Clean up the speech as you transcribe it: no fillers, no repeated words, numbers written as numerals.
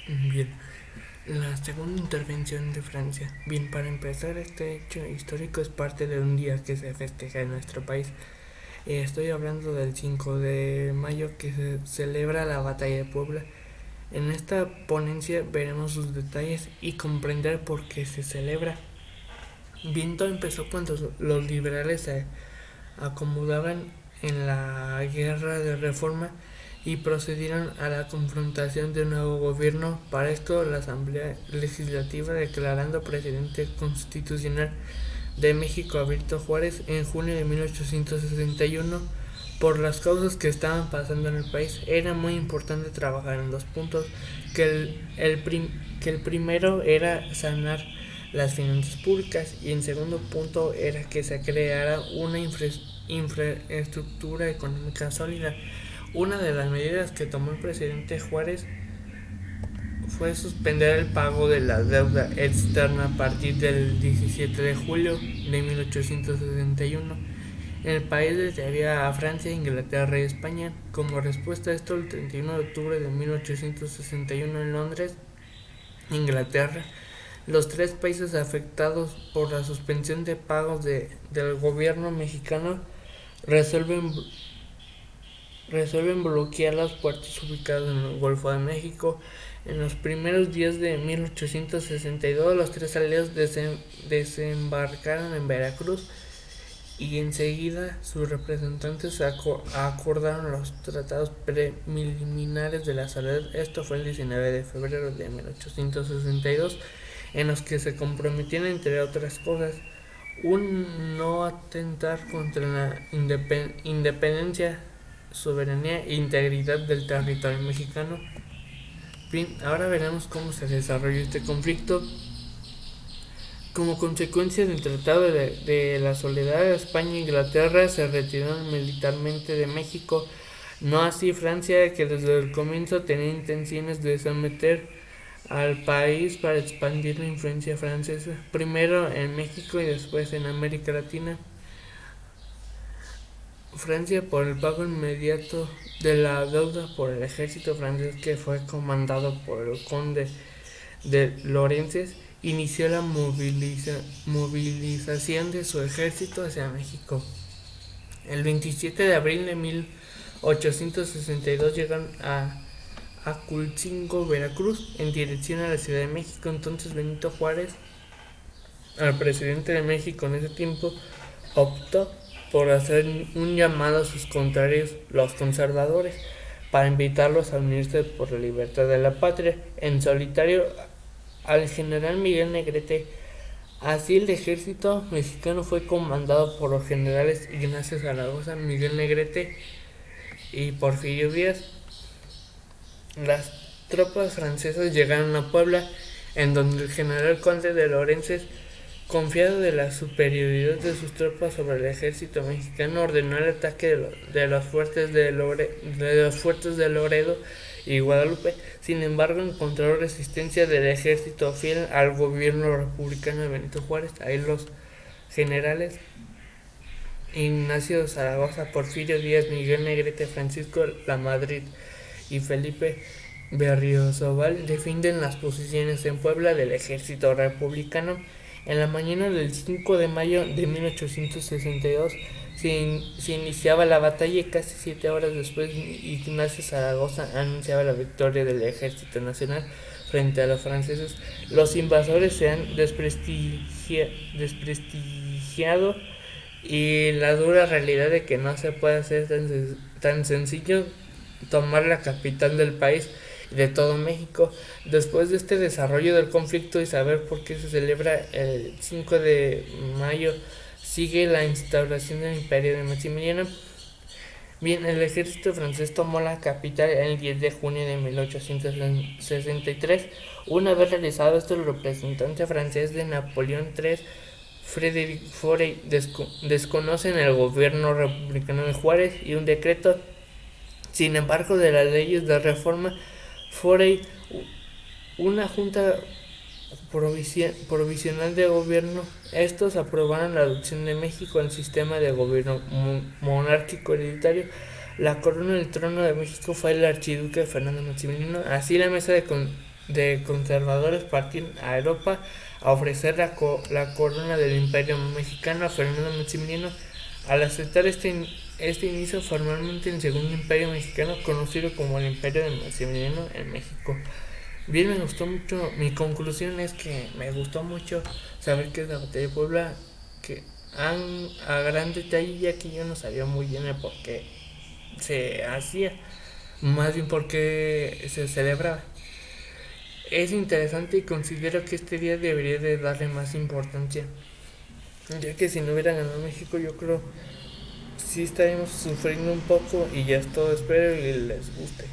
Bien, la segunda intervención de Francia. Bien, para empezar, este hecho histórico es parte de un día que se festeja en nuestro país. Estoy hablando del 5 de mayo que se celebra la Batalla de Puebla. En esta ponencia veremos sus detalles y comprender por qué se celebra. Bien, todo empezó cuando los liberales se acomodaban en la guerra de reforma y procedieron a la confrontación de un nuevo gobierno. Para esto, la Asamblea Legislativa, declarando presidente constitucional de México a Benito Juárez en junio de 1861, por las causas que estaban pasando en el país, era muy importante trabajar en dos puntos, que el primero era sanar las finanzas públicas y en segundo punto era que se creara una infraestructura económica sólida. Una de las medidas que tomó el presidente Juárez fue suspender el pago de la deuda externa a partir del 17 de julio de 1861. En el país les debía a Francia, Inglaterra y España. Como respuesta a esto, el 31 de octubre de 1861 en Londres, Inglaterra, los tres países afectados por la suspensión de pagos del gobierno mexicano resuelven, resuelven bloquear los puertos ubicados en el Golfo de México. En los primeros días de 1862, los tres aliados desembarcaron en Veracruz y enseguida sus representantes acordaron los tratados preliminares de la salud. Esto fue el 19 de febrero de 1862, en los que se comprometían, entre otras cosas, un no atentar contra la independencia, soberanía e integridad del territorio mexicano. Bien, ahora veremos cómo se desarrolló este conflicto. Como consecuencia del Tratado de la Soledad, España e Inglaterra se retiraron militarmente de México, no así Francia, que desde el comienzo tenía intenciones de someter al país para expandir la influencia francesa, primero en México y después en América Latina. Francia, por el pago inmediato de la deuda por el ejército francés que fue comandado por el conde de Lorences, inició la movilización de su ejército hacia México. El 27 de abril de 1862 llegan a Aculcingo, Veracruz, en dirección a la Ciudad de México. Entonces Benito Juárez, al presidente de México en ese tiempo, optó por hacer un llamado a sus contrarios, los conservadores, para invitarlos a unirse por la libertad de la patria. En solitario, al general Miguel Negrete. Así el ejército mexicano fue comandado por los generales Ignacio Zaragoza, Miguel Negrete y Porfirio Díaz. Las tropas francesas llegaron a Puebla, en donde el general conde de Lorences, confiado de la superioridad de sus tropas sobre el ejército mexicano, ordenó el ataque de los fuertes de Loredo y Guadalupe. Sin embargo, encontró resistencia del ejército fiel al gobierno republicano de Benito Juárez. Ahí los generales Ignacio Zaragoza, Porfirio Díaz, Miguel Negrete, Francisco Lamadrid y Felipe Berriozábal defienden las posiciones en Puebla del ejército republicano. En la mañana del 5 de mayo de 1862 se iniciaba la batalla y casi 7 horas después Ignacio Zaragoza anunciaba la victoria del ejército nacional frente a los franceses. Los invasores se han desprestigiado y la dura realidad de que no se puede hacer tan sencillo tomar la capital del país y de todo México. Después de este desarrollo del conflicto y saber por qué se celebra el 5 de mayo, sigue la instauración del imperio de Maximiliano. Bien, el ejército francés tomó la capital el 10 de junio de 1863. Una vez realizado esto, el representante francés de Napoleón III, Frédéric Forey, desconocen el gobierno republicano de Juárez y un decreto. Sin embargo, de las leyes de reforma, Forey, una junta provisional de gobierno, estos aprobaron la adopción de México al sistema de gobierno monárquico hereditario. La corona del trono de México fue el archiduque Fernando Maximiliano. Así la mesa de conservadores partían a Europa a ofrecer la corona del Imperio Mexicano a Fernando Maximiliano. Al aceptar este inicio formalmente el Segundo Imperio Mexicano, conocido como el Imperio de Maximiliano en México. Bien, me gustó mucho. Mi conclusión es que me gustó mucho saber que es la batalla de Puebla, que a gran detalle, ya que yo no sabía muy bien el por qué se hacía, más bien por qué se celebraba. Es interesante y considero que este día debería de darle más importancia, ya que si no hubiera ganado México, yo creo sí estaríamos sufriendo un poco y ya es todo. Espero y les guste.